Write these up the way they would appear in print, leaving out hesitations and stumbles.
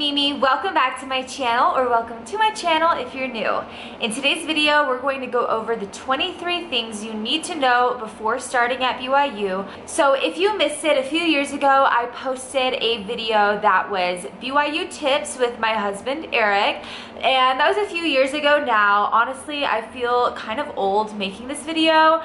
Mimi. Welcome back to my channel, or welcome to my channel if you're new. In today's video, we're going to go over the 23 things you need to know before starting at BYU. So if you missed it, a few years ago, I posted a video that was BYU tips with my husband, Eric, and that was a few years ago now. Honestly, I feel kind of old making this video.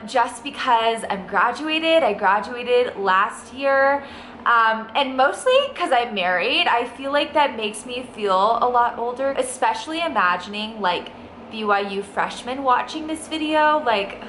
Just because I'm graduated. I graduated last year, and mostly because I'm married. I feel like that makes me feel a lot older, especially imagining like BYU freshmen watching this video. Like,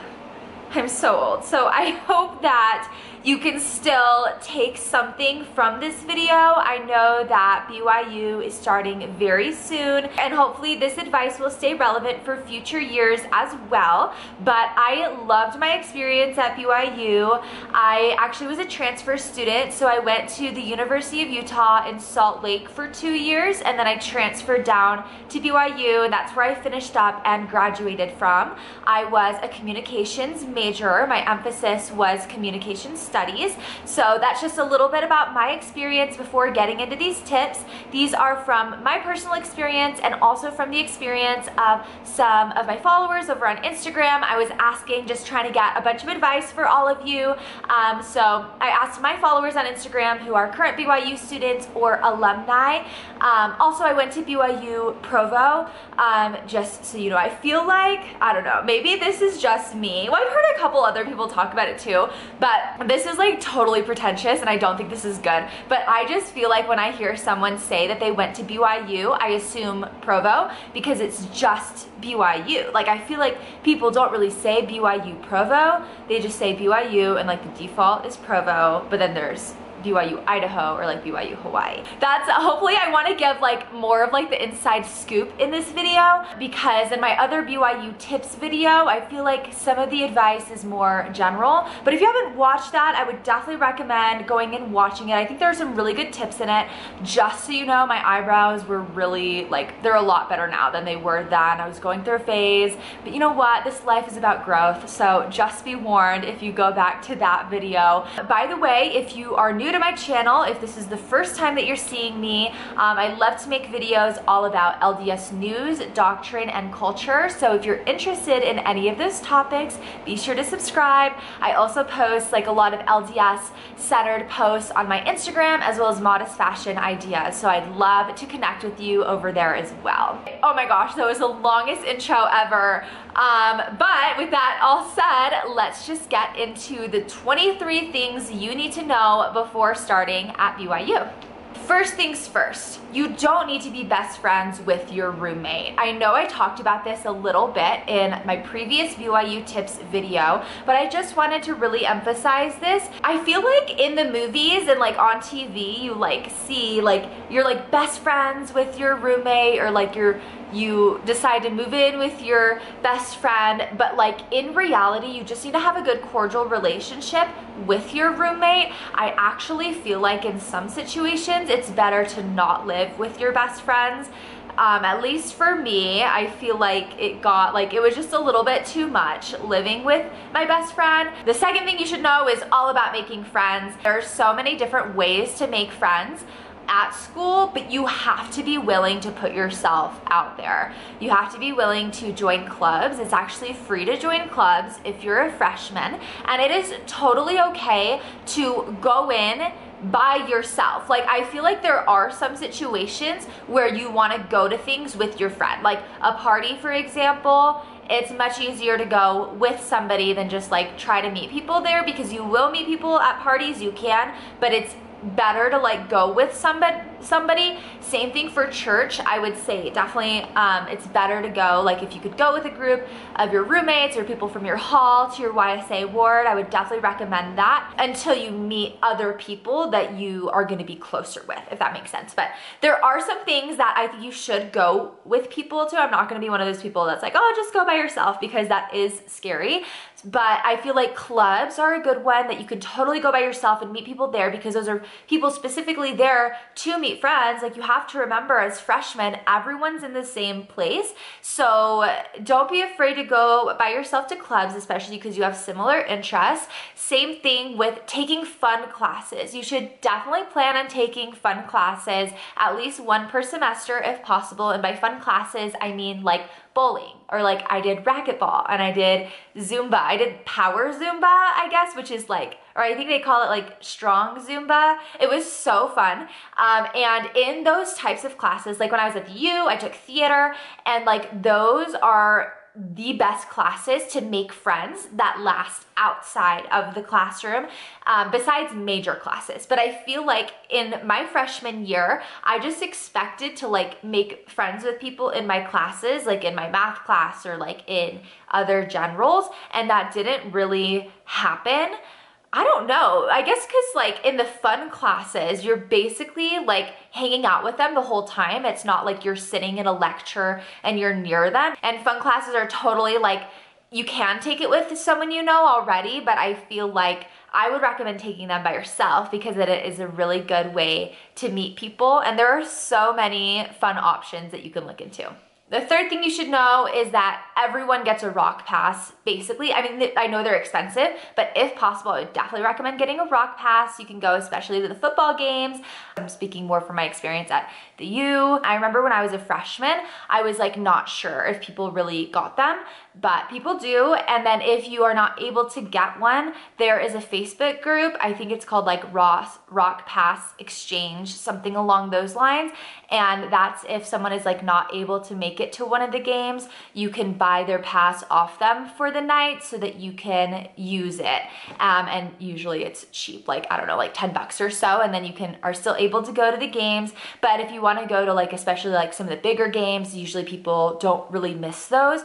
I'm so old. So I hope that you can still take something from this video. I know that BYU is starting very soon, and hopefully this advice will stay relevant for future years as well. But I loved my experience at BYU. I actually was a transfer student, so I went to the University of Utah in Salt Lake for 2 years, and then I transferred down to BYU, and that's where I finished up and graduated from. I was a communications major. My emphasis was communication studies. So that's just a little bit about my experience before getting into these tips. These are from my personal experience and also from the experience of some of my followers over on Instagram. I was asking, just trying to get a bunch of advice for all of you. So I asked my followers on Instagram who are current BYU students or alumni. Also, I went to BYU Provo. Just so you know, I feel like, I don't know, maybe this is just me. Well, I've heard a couple other people talk about it too, but this is like totally pretentious and I don't think this is good. But I just feel like when I hear someone say that they went to BYU, I assume Provo because it's just BYU. Like, I feel like people don't really say BYU Provo. They just say BYU, and like the default is Provo, but then there's BYU Idaho or like BYU Hawaii. That's hopefully I want to give like more of like the inside scoop in this video, because in my other BYU tips video, I feel like some of the advice is more general. But if you haven't watched that, I would definitely recommend going and watching it. I think there are some really good tips in it. Just so you know, my eyebrows were really like, they're a lot better now than they were then. I was going through a phase, but you know what? This life is about growth. So just be warned if you go back to that video. By the way, if you are new to my channel, if this is the first time that you're seeing me, I love to make videos all about LDS news, doctrine, and culture. So if you're interested in any of those topics, be sure to subscribe. I also post like a lot of LDS centered posts on my Instagram, as well as modest fashion ideas. So I'd love to connect with you over there as well. Oh my gosh, that was the longest intro ever. But with that all said, let's just get into the 23 things you need to know before starting at BYU. First things first, you don't need to be best friends with your roommate. I know I talked about this a little bit in my previous BYU tips video, but I just wanted to really emphasize this. I feel like in the movies and like on TV, you like see like you're like best friends with your roommate, or like you decide to move in with your best friend, but like in reality, you just need to have a good cordial relationship with your roommate. I actually feel like in some situations, it's better to not live with your best friends. At least for me, I feel like it was just a little bit too much living with my best friend. The second thing you should know is all about making friends. There are so many different ways to make friends at school, but you have to be willing to put yourself out there. You have to be willing to join clubs. It's actually free to join clubs if you're a freshman, and it is totally okay to go in by yourself. Like, I feel like there are some situations where you want to go to things with your friend, like a party, for example. It's much easier to go with somebody than just like try to meet people there, because you will meet people at parties, you can, but it's better to like go with somebody. Same thing for church. I would say definitely it's better to go, like if you could go with a group of your roommates or people from your hall to your YSA ward, I would definitely recommend that until you meet other people that you are going to be closer with, if that makes sense. But there are some things that I think you should go with people to. I'm not going to be one of those people that's like, oh, just go by yourself, because that is scary. But I feel like clubs are a good one that you can totally go by yourself and meet people there, because those are people specifically there to meet meet friends, like you have to remember as freshmen, everyone's in the same place. So don't be afraid to go by yourself to clubs, especially because you have similar interests. Same thing with taking fun classes. You should definitely plan on taking fun classes, at least one per semester if possible. And by fun classes, I mean like bowling, or like I did racquetball and I did Zumba. I did power Zumba, I guess, which is like, or I think they call it like strong Zumba. It was so fun. And in those types of classes, like when I was at the U, I took theater, and like those are the best classes to make friends that last outside of the classroom, besides major classes. But I feel like in my freshman year, I just expected to like make friends with people in my classes, like in my math class or like in other generals, and that didn't really happen. I don't know, I guess because like in the fun classes, you're basically like hanging out with them the whole time. It's not like you're sitting in a lecture and you're near them. And fun classes are totally like, you can take it with someone you know already, but I feel like I would recommend taking them by yourself because it is a really good way to meet people. And there are so many fun options that you can look into. The third thing you should know is that everyone gets a rock pass, basically. I mean, I know they're expensive, but if possible, I would definitely recommend getting a rock pass. You can go especially to the football games. I'm speaking more from my experience at the U. I remember when I was a freshman, I was like not sure if people really got them, but people do. And then if you are not able to get one, there is a Facebook group. I think it's called like Rock Pass Exchange, something along those lines. And that's if someone is like not able to make it to one of the games, you can buy their pass off them for the night so that you can use it. And usually it's cheap, like, I don't know, like 10 bucks or so. And then you are still able to go to the games. But if you want to go to like, especially like some of the bigger games, usually people don't really miss those.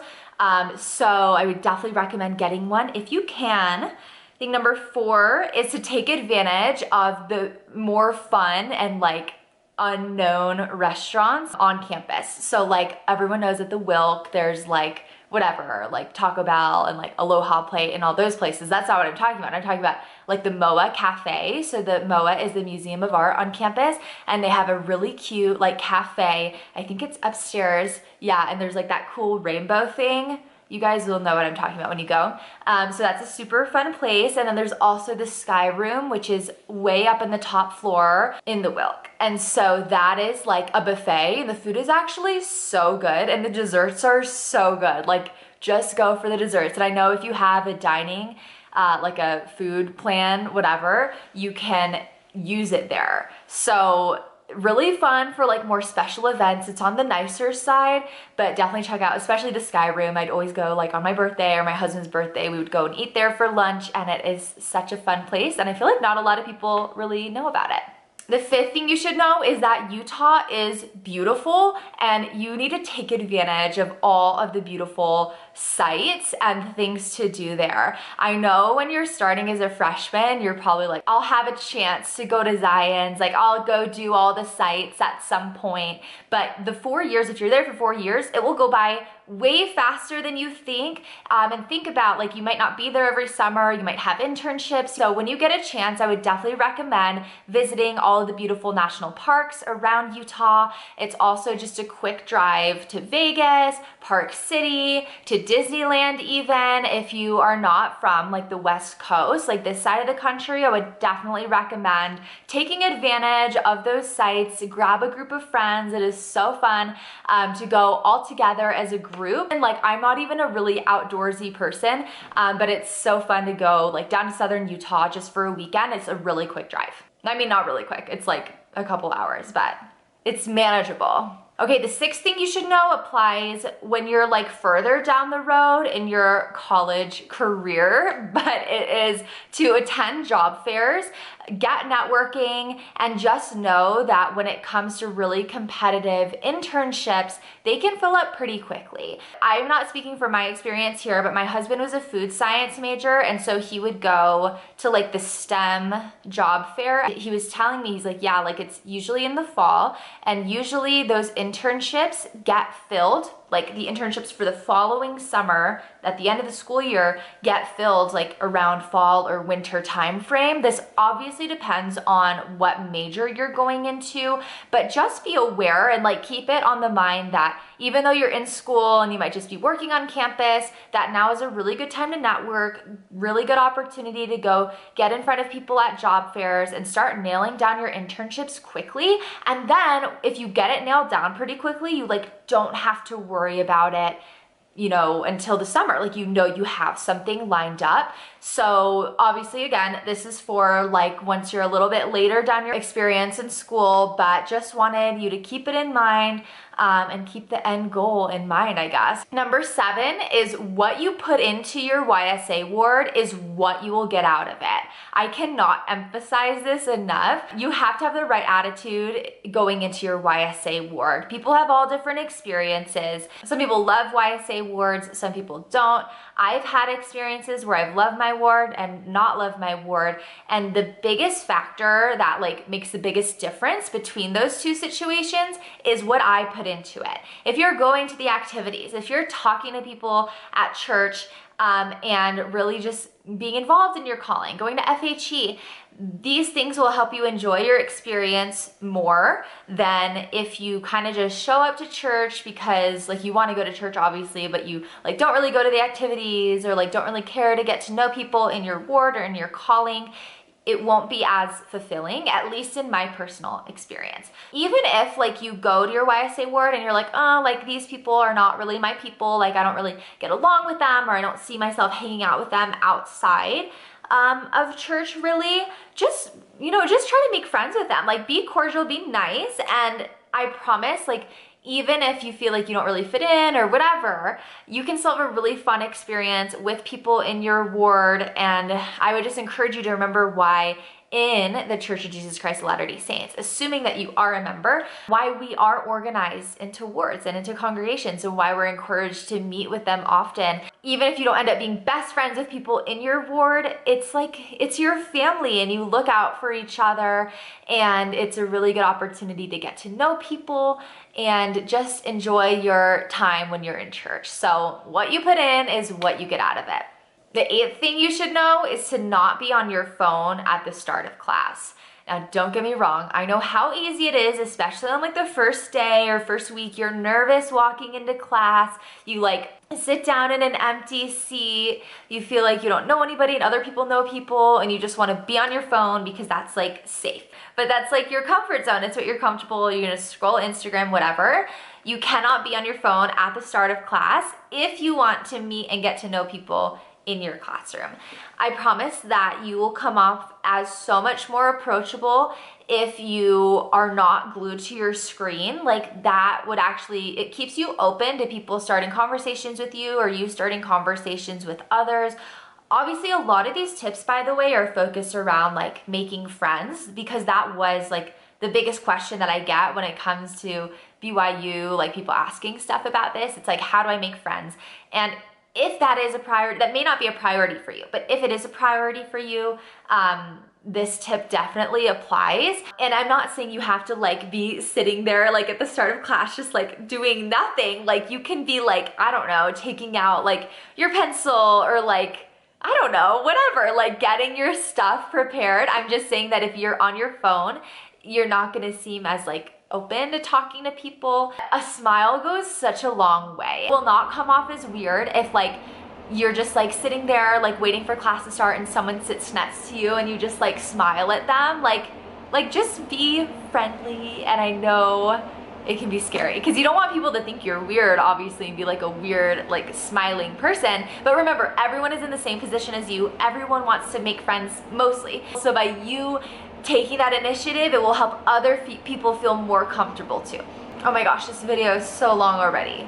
So I would definitely recommend getting one if you can. I think number 4 is to take advantage of the more fun and like unknown restaurants on campus. So like everyone knows at the Wilk, there's like whatever, like Taco Bell and like Aloha Plate and all those places. That's not what I'm talking about. I'm talking about like the MOA Cafe. So the MOA is the Museum of Art on campus, and they have a really cute like cafe. I think it's upstairs. Yeah, and there's like that cool rainbow thing. You guys will know what I'm talking about when you go. So that's a super fun place. And then there's also the Sky Room, which is way up in the top floor in the Wilk. And so that is like a buffet. The food is actually so good and the desserts are so good. Like just go for the desserts. And I know if you have a dining, like a food plan, whatever, you can use it there. So really fun for like more special events. It's on the nicer side, but definitely check out, especially the Sky Room. I'd always go like on my birthday or my husband's birthday. We would go and eat there for lunch, and it is such a fun place. And I feel like not a lot of people really know about it. The 5th thing you should know is that Utah is beautiful, and you need to take advantage of all of the beautiful sites and things to do there. I know when you're starting as a freshman, you're probably like, I'll have a chance to go to Zion's, like I'll go do all the sites at some point. But the 4 years, if you're there for 4 years, it will go by way faster than you think. And think about, like, you might not be there every summer, you might have internships. So when you get a chance, I would definitely recommend visiting all of the beautiful national parks around Utah. It's also just a quick drive to Vegas, Park City, to Disneyland even. If you are not from like the West Coast, like this side of the country, I would definitely recommend taking advantage of those sites. Grab a group of friends. It is so fun to go all together as a group. And like, I'm not even a really outdoorsy person, but it's so fun to go like down to southern Utah just for a weekend. It's a really quick drive. I mean, not really quick. It's like a couple hours, but it's manageable. Okay, the 6th thing you should know applies when you're like further down the road in your college career, but it is to attend job fairs, get networking, and just know that when it comes to really competitive internships, they can fill up pretty quickly. I'm not speaking from my experience here, but my husband was a food science major, and so he would go to like the STEM job fair. He was telling me, he's like, yeah, like it's usually in the fall, and usually those internships get filled like the internships for the following summer at the end of the school year get filled like around fall or winter time frame. This obviously depends on what major you're going into, but just be aware and like keep it on the mind that even though you're in school and you might just be working on campus, that now is a really good time to network, really good opportunity to go get in front of people at job fairs and start nailing down your internships quickly. And then if you get it nailed down pretty quickly, you like don't have to worry about it, you know, until the summer. Like, you know, you have something lined up. So obviously, again, this is for like once you're a little bit later down your experience in school, but just wanted you to keep it in mind and keep the end goal in mind, I guess. Number 7 is what you put into your YSA ward is what you will get out of it. I cannot emphasize this enough. You have to have the right attitude going into your YSA ward. People have all different experiences. Some people love YSA wards, some people don't. I've had experiences where I've loved my ward and not loved my ward, and the biggest factor that like makes the biggest difference between those two situations is what I put into it. If you're going to the activities, if you're talking to people at church, and really just being involved in your calling, going to FHE, these things will help you enjoy your experience more than if you kind of just show up to church because like you want to go to church obviously, but you like don't really go to the activities or like don't really care to get to know people in your ward or in your calling. It won't be as fulfilling, at least in my personal experience. Even if like you go to your YSA ward and you're like, oh, like these people are not really my people, like I don't really get along with them, or I don't see myself hanging out with them outside of church really, just, you know, just try to make friends with them. Like be cordial, be nice, and I promise, like, even if you feel like you don't really fit in or whatever, you can still have a really fun experience with people in your ward. And I would just encourage you to remember why in the Church of Jesus Christ of Latter-day Saints, assuming that you are a member, why we are organized into wards and into congregations, and why we're encouraged to meet with them often. Even if you don't end up being best friends with people in your ward, it's like, it's your family and you look out for each other, and it's a really good opportunity to get to know people and just enjoy your time when you're in church. So what you put in is what you get out of it. The 8th thing you should know is to not be on your phone at the start of class. Now, don't get me wrong. I know how easy it is, especially on like the first day or first week. You're nervous walking into class. You like sit down in an empty seat. You feel like you don't know anybody and other people know people, and you just want to be on your phone because that's like safe. But that's like your comfort zone. It's what you're comfortable. You're gonna scroll Instagram, whatever. You cannot be on your phone at the start of class if you want to meet and get to know people in your classroom. I promise that you will come off as so much more approachable if you are not glued to your screen. Like that would actually, it keeps you open to people starting conversations with you or you starting conversations with others. Obviously, a lot of these tips, by the way, are focused around like making friends, because that was like the biggest question that I get when it comes to BYU, like people asking stuff about this. It's like, how do I make friends? And if that is a priority, that may not be a priority for you, but if it is a priority for you, this tip definitely applies. And I'm not saying you have to like be sitting there like at the start of class just like doing nothing. Like you can be like, I don't know, taking out like your pencil or like, I don't know, whatever, like getting your stuff prepared. I'm just saying that if you're on your phone, you're not gonna seem as like open to talking to people. A smile goes such a long way. It will not come off as weird if like you're just like sitting there like waiting for class to start and someone sits next to you and you just like smile at them. Like just be friendly. And I know it can be scary because you don't want people to think you're weird, obviously, and be like a weird like smiling person. But remember, everyone is in the same position as you. Everyone wants to make friends mostly. So by you taking that initiative, it will help other people feel more comfortable too. Oh my gosh, this video is so long already.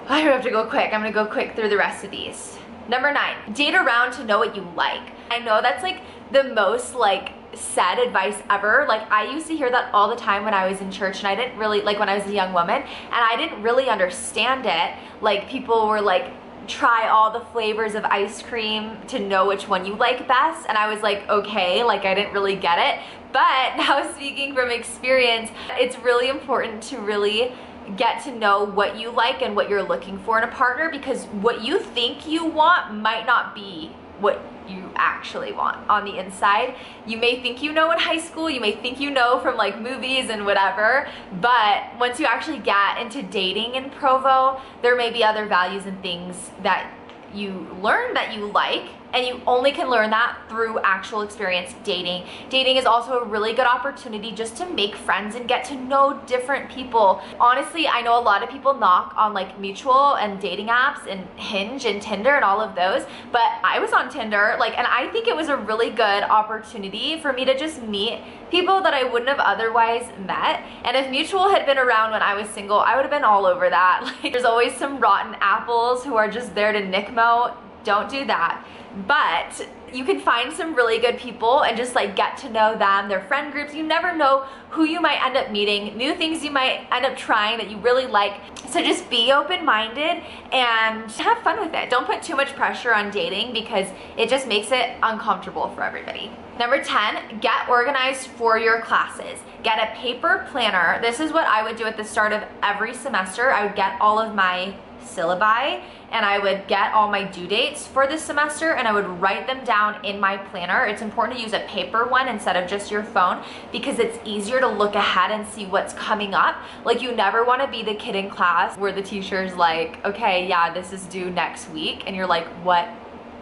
I have to go quick. I'm gonna go quick through the rest of these. Number 9, date around to know what you like. I know that's like the most like said advice ever. Like I used to hear that all the time when I was in church, and I didn't really, like when I was a young woman, and I didn't really understand it. Like people were like, try all the flavors of ice cream to know which one you like best. And I was like, okay, like I didn't really get it. But now speaking from experience, it's really important to really get to know what you like and what you're looking for in a partner, because what you think you want might not be what you actually want on the inside. You may think you know in high school, you may think you know from like movies and whatever, but once you actually get into dating in Provo, there may be other values and things that you learn that you like, and you only can learn that through actual experience dating. Dating is also a really good opportunity just to make friends and get to know different people. Honestly, I know a lot of people knock on like Mutual and dating apps and Hinge and Tinder and all of those, but I was on Tinder, like, and I think it was a really good opportunity for me to just meet people that I wouldn't have otherwise met. And if Mutual had been around when I was single, I would have been all over that. Like, there's always some rotten apples who are just there to nickmo. Don't do that. But you can find some really good people and just like get to know them, their friend groups. You never know who you might end up meeting, new things you might end up trying that you really like. So just be open-minded and have fun with it. Don't put too much pressure on dating because it just makes it uncomfortable for everybody. Number 10, get organized for your classes. Get a paper planner. This is what I would do at the start of every semester. I would get all of my syllabi and I would get all my due dates for this semester and I would write them down in my planner. It's important to use a paper one instead of just your phone because it's easier to look ahead and see what's coming up. Like, you never want to be the kid in class where the teacher's like, okay, yeah, this is due next week, and you're like, what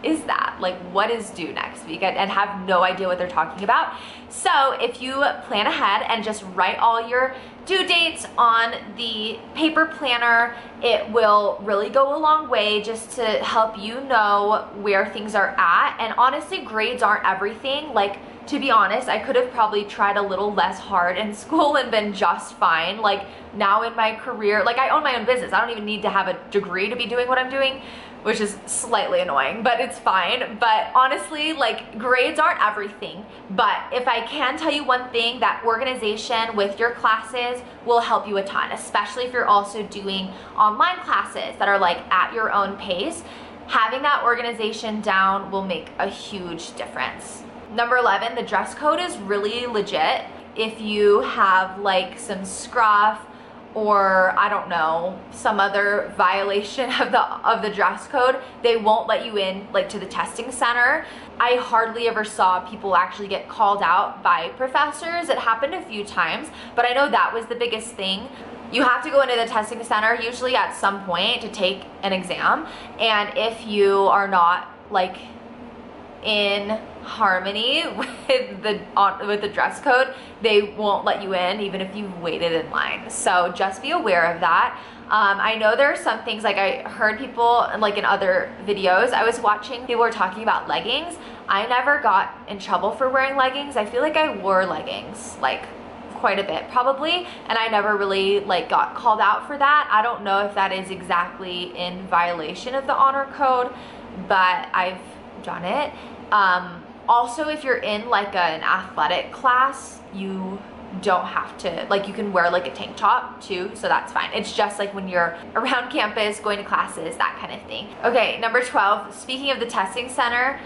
is that? Like, what is due next week? And have no idea what they're talking about. So if you plan ahead and just write all your due dates on the paper planner, it will really go a long way just to help you know where things are at. And honestly, grades aren't everything. Like, to be honest, I could have probably tried a little less hard in school and been just fine. Like, now in my career, like, I own my own business. I don't even need to have a degree to be doing what I'm doing, which is slightly annoying, but it's fine. But honestly, like, grades aren't everything. But if I can tell you one thing, that organization with your classes will help you a ton, especially if you're also doing online classes that are like at your own pace. Having that organization down will make a huge difference. Number 11, the dress code is really legit. If you have like some scruff or I don't know, some other violation of the dress code, they won't let you in like to the testing center. I hardly ever saw people actually get called out by professors. It happened a few times, but I know that was the biggest thing. You have to go into the testing center usually at some point to take an exam, and if you are not like in harmony with the dress code, they won't let you in even if you've waited in line. So just be aware of that. I know there are some things, like I heard people like in other videos I was watching, people were talking about leggings. I never got in trouble for wearing leggings. I feel like I wore leggings like quite a bit probably, and I never really like got called out for that. I don't know if that is exactly in violation of the honor code, but I've done it. Also, if you're in like an athletic class, you don't have to, like, you can wear like a tank top too, so that's fine. It's just like when you're around campus, going to classes, that kind of thing. Okay, number 12, speaking of the testing center,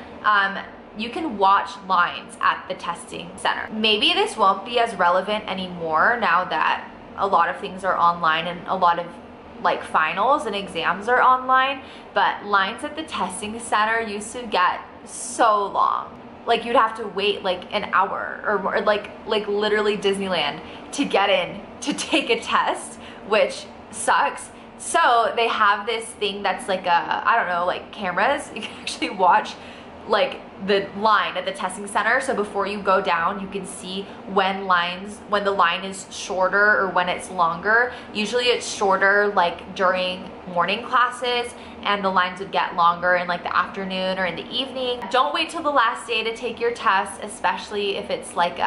you can watch lines at the testing center. Maybe this won't be as relevant anymore now that a lot of things are online and a lot of like finals and exams are online, but lines at the testing center used to get so long. Like, you'd have to wait like an hour or more, like literally Disneyland to get in to take a test, which sucks. So they have this thing that's like I don't know, like cameras. You can actually watch like the line at the testing center. So before you go down, you can see when the line is shorter or when it's longer. Usually it's shorter like during morning classes, and the lines would get longer in like the afternoon or in the evening. Don't wait till the last day to take your test, especially if it's like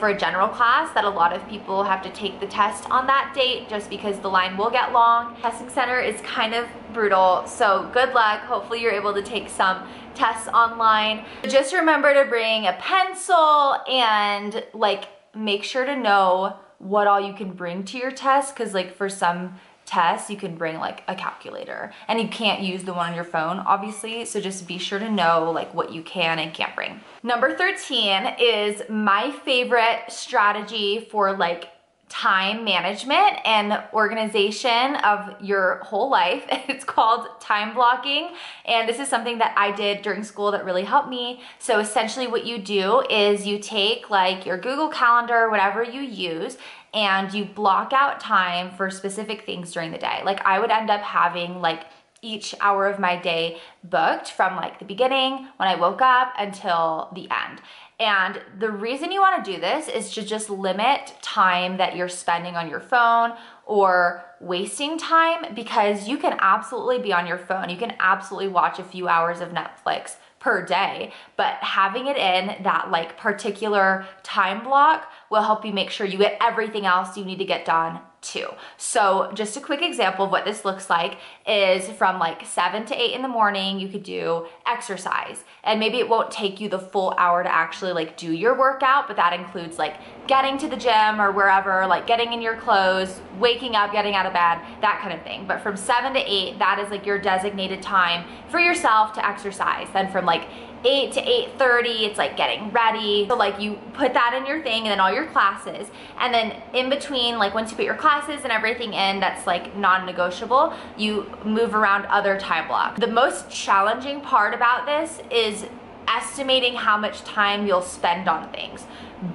for a general class that a lot of people have to take the test on that date, just because the line will get long. Testing center is kind of brutal, so good luck. Hopefully you're able to take some tests online. Just remember to bring a pencil and like make sure to know what all you can bring to your test, because like for some tests you can bring like a calculator and you can't use the one on your phone obviously, so just be sure to know like what you can and can't bring. Number 13 is my favorite strategy for like time management and organization of your whole life. It's called time blocking, and this is something that I did during school that really helped me. So essentially what you do is you take like your Google Calendar, whatever you use, and you block out time for specific things during the day. Like I would end up having like each hour of my day booked from like the beginning when I woke up until the end. And the reason you want to do this is to just limit time that you're spending on your phone or wasting time, because you can absolutely be on your phone. You can absolutely watch a few hours of Netflix per day, but having it in that like particular time block will help you make sure you get everything else you need to get done too. So just a quick example of what this looks like is from like 7 to 8 in the morning, you could do exercise, and maybe it won't take you the full hour to actually like do your workout, but that includes like getting to the gym or wherever, like getting in your clothes, waking up, getting out of bed, that kind of thing. But from 7 to 8, that is like your designated time for yourself to exercise. Then from like 8 to 8:30, it's like getting ready. So like you put that in your thing and then all your classes. And then in between, like once you put your classes and everything in, that's like non-negotiable, you move around other time blocks. The most challenging part about this is estimating how much time you'll spend on things.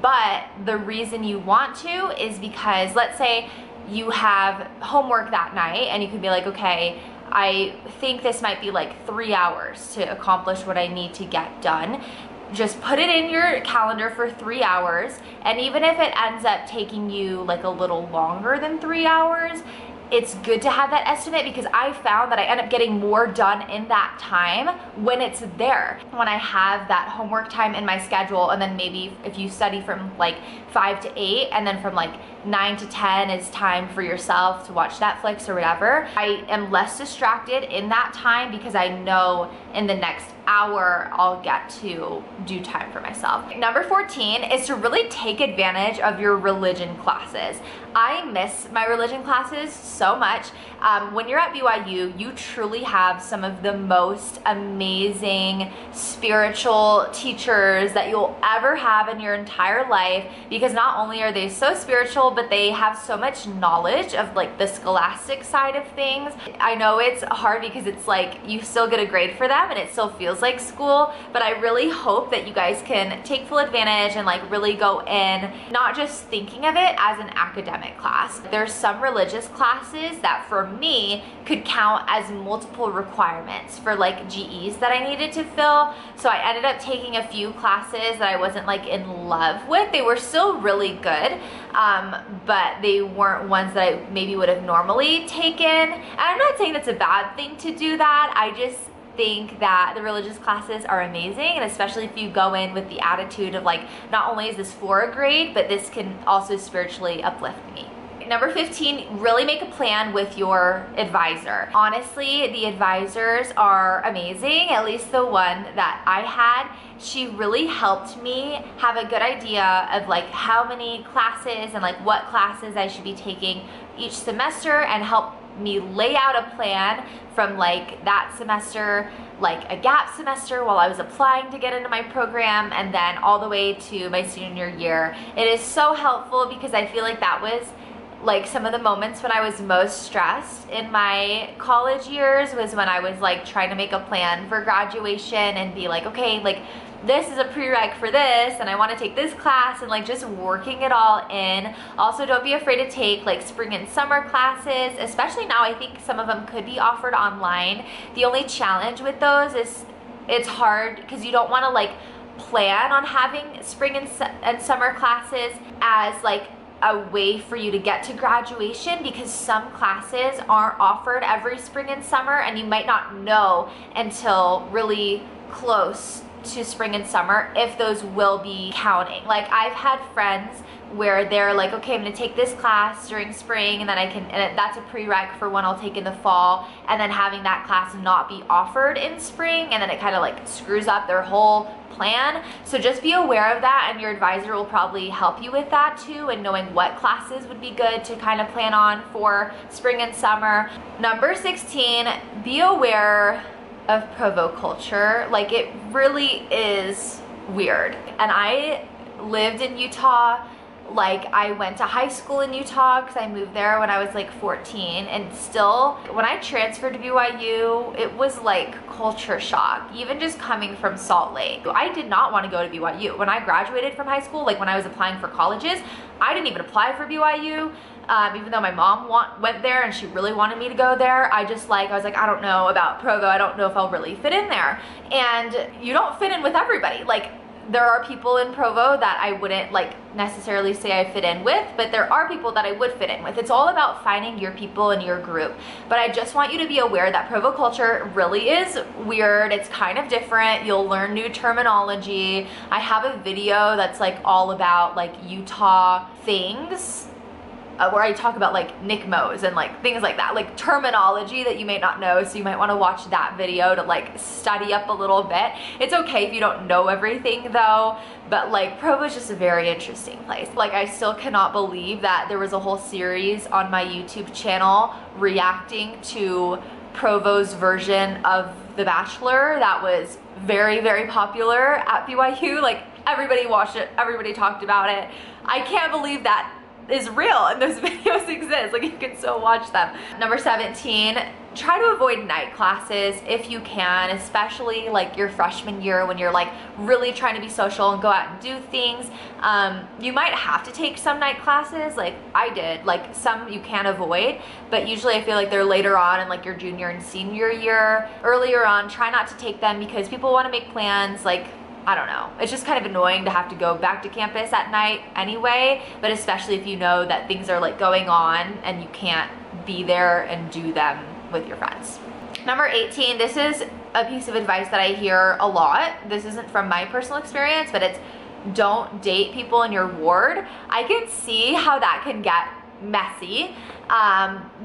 But the reason you want to is because let's say you have homework that night and you can be like, okay, I think this might be like 3 hours to accomplish what I need to get done. Just put it in your calendar for 3 hours, and even if it ends up taking you like a little longer than 3 hours, it's good to have that estimate, because I found that I end up getting more done in that time when it's there. When I have that homework time in my schedule, and then maybe if you study from like 5 to 8, and then from like 9 to 10 is time for yourself to watch Netflix or whatever, I am less distracted in that time because I know in the next hour I'll get to do time for myself. Number 14 is to really take advantage of your religion classes. I miss my religion classes so much. When you're at BYU, you truly have some of the most amazing spiritual teachers that you'll ever have in your entire life, because not only are they so spiritual, but they have so much knowledge of like the scholastic side of things. I know it's hard because it's like you still get a grade for them and it still feels like school, but I really hope that you guys can take full advantage and like really go in, not just thinking of it as an academic class. There's some religious classes that for me could count as multiple requirements for like GEs that I needed to fill. So I ended up taking a few classes that I wasn't like in love with. They were still really good, but they weren't ones that I maybe would have normally taken. And I'm not saying that's a bad thing to do that. I just think that the religious classes are amazing, and especially if you go in with the attitude of like, not only is this for a grade, but this can also spiritually uplift me. Number 15, really make a plan with your advisor. Honestly, the advisors are amazing, at least the one that I had. She really helped me have a good idea of like how many classes and like what classes I should be taking each semester, and help me lay out a plan from like that semester, like a gap semester while I was applying to get into my program, and then all the way to my senior year. It is so helpful because I feel like that was like some of the moments when I was most stressed in my college years, was when I was like trying to make a plan for graduation and be like, okay, like this is a prereq for this, and I want to take this class, and like just working it all in. Also, don't be afraid to take like spring and summer classes, especially now. I think some of them could be offered online. The only challenge with those is it's hard because you don't want to like plan on having spring and summer classes as like a way for you to get to graduation, because some classes aren't offered every spring and summer, and you might not know until really close to spring and summer if those will be counting. Like I've had friends where they're like, okay, I'm gonna take this class during spring, and then that's a prereq for one I'll take in the fall, and then having that class not be offered in spring, and then it kind of like screws up their whole plan. So just be aware of that, and your advisor will probably help you with that too, and knowing what classes would be good to kind of plan on for spring and summer. Number 16, be aware of provo culture. Like it really is weird. And I lived in Utah Like, I went to high school in Utah because I moved there when I was like 14, and still, when I transferred to BYU, it was like culture shock, even just coming from Salt Lake. I did not want to go to BYU. When I graduated from high school, like when I was applying for colleges, I didn't even apply for BYU. Even though my mom went there and she really wanted me to go there, I was like, I don't know about Provo. I don't know if I'll really fit in there. And you don't fit in with everybody. Like, there are people in Provo that I wouldn't like necessarily say I fit in with, but there are people that I would fit in with. It's all about finding your people in your group. But I just want you to be aware that Provo culture really is weird. It's kind of different. You'll learn new terminology. I have a video that's like all about like Utah things, where I talk about like NICMOs and like things like that, like terminology that you may not know, so you might want to watch that video to like study up a little bit. It's okay if you don't know everything though, but like Provo is just a very interesting place. Like, I still cannot believe that there was a whole series on my YouTube channel reacting to Provo's version of The Bachelor that was very, very popular at BYU. Like, everybody watched it, everybody talked about it. I can't believe that is real and those videos exist. Like, you can still watch them. Number 17, try to avoid night classes if you can, especially like your freshman year when you're like really trying to be social and go out and do things. You might have to take some night classes, like I did. Like, some you can avoid, but usually I feel like they're later on in like your junior and senior year. Earlier on, try not to take them because people want to make plans. Like, I don't know. It's just kind of annoying to have to go back to campus at night anyway, but especially if you know that things are like going on and you can't be there and do them with your friends. Number 18, this is a piece of advice that I hear a lot. This isn't from my personal experience, but it's don't date people in your ward. I can see how that can get messy.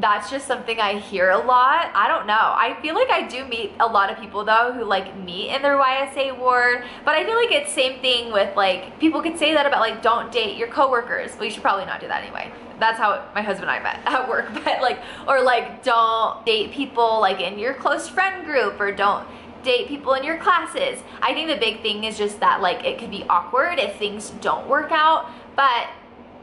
That's just something I hear a lot. I don't know. I feel like I do meet a lot of people though who like meet in their YSA ward, but I feel like it's same thing with like, people could say that about like, don't date your coworkers. Well, you should probably not do that anyway. That's how my husband and I met at work, but like, or like, don't date people like in your close friend group, or don't date people in your classes. I think the big thing is just that like, it could be awkward if things don't work out, but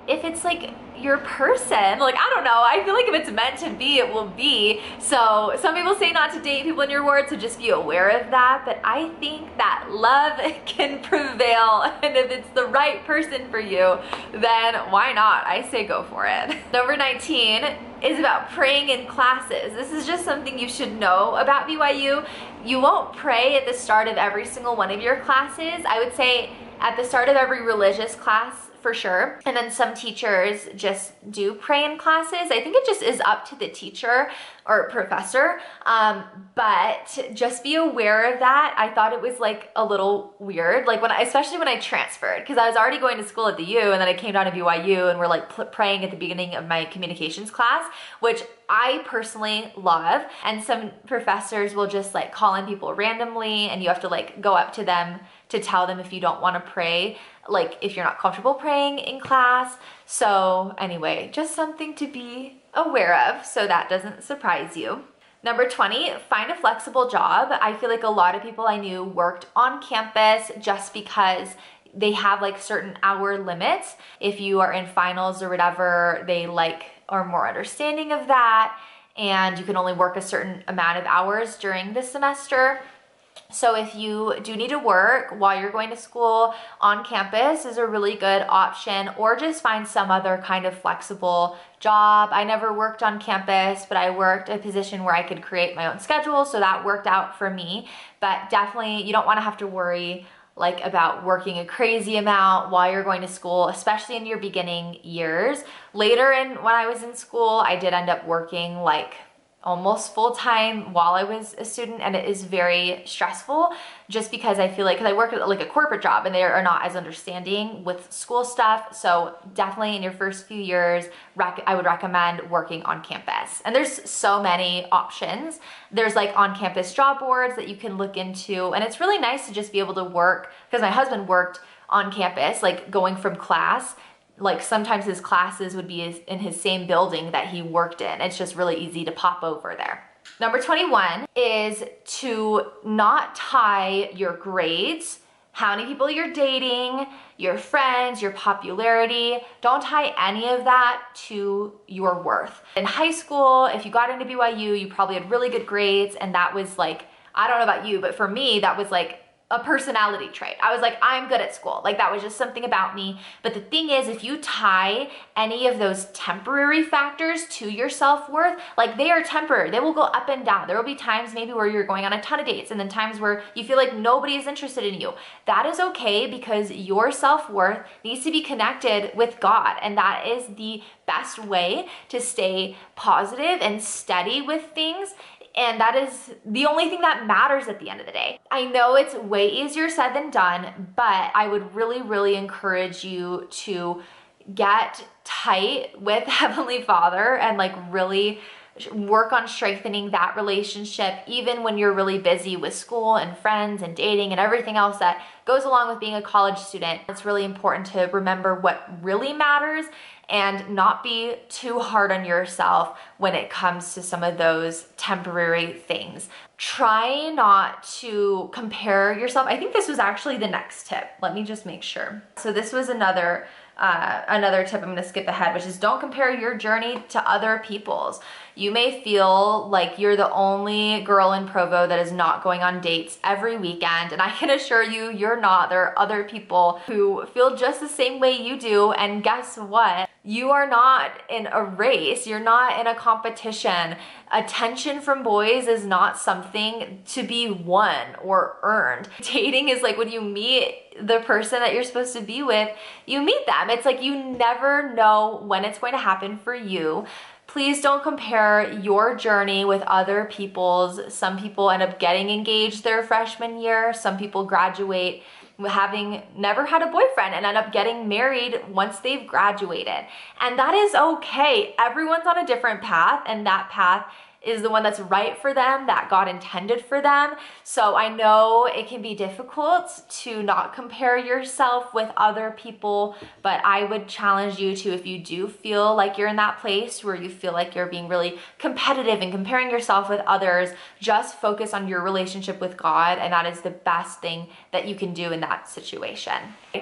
if it's like your person, like, I don't know, I feel like if it's meant to be, it will be. So some people say not to date people in your ward, so just be aware of that. But I think that love can prevail, and if it's the right person for you, then why not? I say go for it. Number 19 is about praying in classes. This is just something you should know about BYU. You won't pray at the start of every single one of your classes. I would say at the start of every religious class, for sure. And then some teachers just do pray in classes. I think it just is up to the teacher or professor, but just be aware of that. I thought it was like a little weird, like especially when I transferred, because I was already going to school at the U, and then I came down to BYU and we're like praying at the beginning of my communications class, which I personally love. And some professors will just like call in people randomly, and you have to like go up to them to tell them if you don't want to pray, like if you're not comfortable praying in class. So anyway, just something to be aware of so that doesn't surprise you. Number 20, find a flexible job. I feel like a lot of people I knew worked on campus just because they have like certain hour limits. If you are in finals or whatever, they like are more understanding of that, and you can only work a certain amount of hours during the semester. So if you do need to work while you're going to school, on campus is a really good option, or just find some other kind of flexible job. I never worked on campus, but I worked a position where I could create my own schedule, so that worked out for me. But definitely you don't want to have to worry like about working a crazy amount while you're going to school, especially in your beginning years. Later when I was in school, I did end up working like almost full-time while I was a student, and it is very stressful just because I feel like, because I work at like a corporate job and they are not as understanding with school stuff. So definitely in your first few years, I would recommend working on campus. And there's so many options. There's like on-campus job boards that you can look into, and it's really nice to just be able to work, because my husband worked on campus, like going from class. Like sometimes his classes would be in his same building that he worked in. It's just really easy to pop over there. Number 21 is to not tie your grades how many people you're dating, your friends, your popularity. Don't tie any of that to your worth. In high school, if you got into BYU, you probably had really good grades, and that was like, I don't know about you, but for me, that was like a personality trait. I was like, I'm good at school. Like that was just something about me. But the thing is, if you tie any of those temporary factors to your self-worth, like they are temporary. They will go up and down. There will be times maybe where you're going on a ton of dates, and then times where you feel like nobody is interested in you. That is okay, because your self-worth needs to be connected with God. And that is the best way to stay positive and steady with things. And that is the only thing that matters at the end of the day. I know it's way easier said than done, but I would really, really encourage you to get tight with Heavenly Father and like really work on strengthening that relationship, even when you're really busy with school and friends and dating and everything else that goes along with being a college student. It's really important to remember what really matters and not be too hard on yourself when it comes to some of those temporary things. Try not to compare yourself. I think this was actually the next tip. Let me just make sure. So this was another tip I'm gonna skip ahead, which is don't compare your journey to other people's. You may feel like you're the only girl in Provo that is not going on dates every weekend, and I can assure you, you're not. There are other people who feel just the same way you do, and guess what? You are not in a race. You're not in a competition. Attention from boys is not something to be won or earned. Dating is like when you meet the person that you're supposed to be with, you meet them. It's like you never know when it's going to happen for you. Please don't compare your journey with other people's. Some people end up getting engaged their freshman year. Some people graduate having never had a boyfriend and end up getting married once they've graduated. And that is okay. Everyone's on a different path, and that path is the one that's right for them, that God intended for them. So I know it can be difficult to not compare yourself with other people, but I would challenge you to, if you do feel like you're in that place where you feel like you're being really competitive and comparing yourself with others, just focus on your relationship with God, and that is the best thing that you can do in that situation.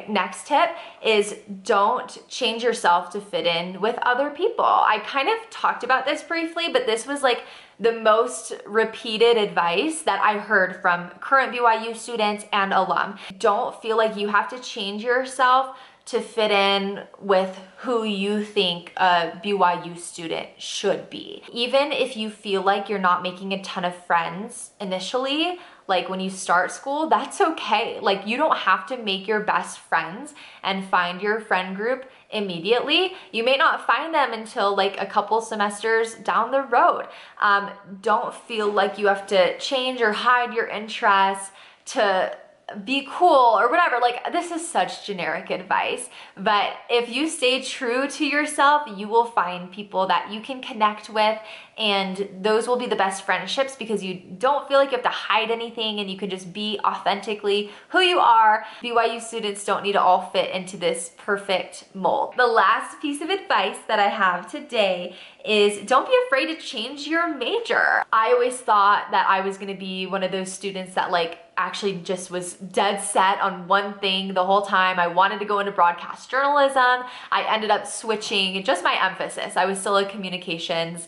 Next tip is don't change yourself to fit in with other people. I kind of talked about this briefly, but this was like the most repeated advice that I heard from current BYU students and alum. Don't feel like you have to change yourself to fit in with who you think a BYU student should be. Even if you feel like you're not making a ton of friends initially, like when you start school, that's okay. Like you don't have to make your best friends and find your friend group immediately. You may not find them until like a couple semesters down the road. Don't feel like you have to change or hide your interests to be cool or whatever. Like this is such generic advice, but if you stay true to yourself, you will find people that you can connect with, and those will be the best friendships because you don't feel like you have to hide anything and you can just be authentically who you are. BYU students don't need to all fit into this perfect mold. The last piece of advice that I have today is don't be afraid to change your major. I always thought that I was gonna be one of those students that like actually just was dead set on one thing the whole time. I wanted to go into broadcast journalism. I ended up switching just my emphasis. I was still a communications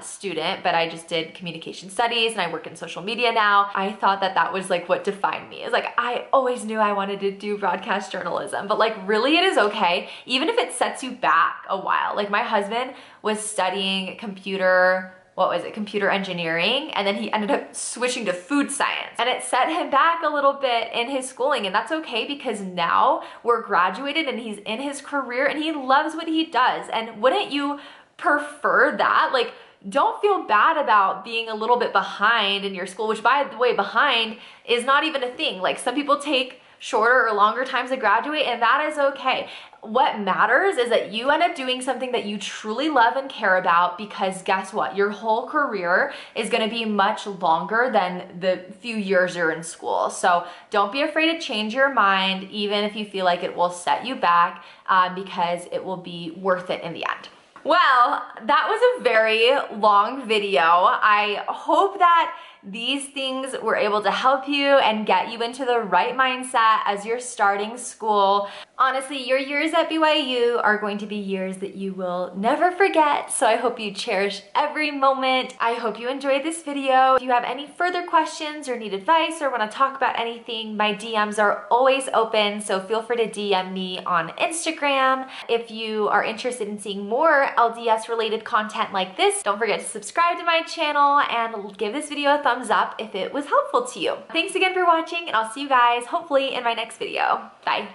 student, but I just did communication studies and I work in social media now. I thought that that was like what defined me. It's like, I always knew I wanted to do broadcast journalism, but like really it is okay, even if it sets you back a while. Like my husband was studying computer engineering, and then he ended up switching to food science, and it set him back a little bit in his schooling, and that's okay because now we're graduated and he's in his career and he loves what he does. And wouldn't you prefer that? Like, don't feel bad about being a little bit behind in your school, which by the way, behind is not even a thing. Like some people take shorter or longer times to graduate, and that is okay. What matters is that you end up doing something that you truly love and care about, because guess what? Your whole career is gonna be much longer than the few years you're in school. So don't be afraid to change your mind, even if you feel like it will set you back, because it will be worth it in the end. Well, that was a very long video. I hope that these things were able to help you and get you into the right mindset as you're starting school. Honestly, your years at BYU are going to be years that you will never forget, so I hope you cherish every moment. I hope you enjoyed this video. If you have any further questions or need advice or want to talk about anything, my DMs are always open, so feel free to DM me on Instagram. If you are interested in seeing more LDS related content like this, don't forget to subscribe to my channel and give this video a thumbs up if it was helpful to you. Thanks again for watching, and I'll see you guys hopefully in my next video. Bye.